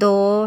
2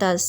10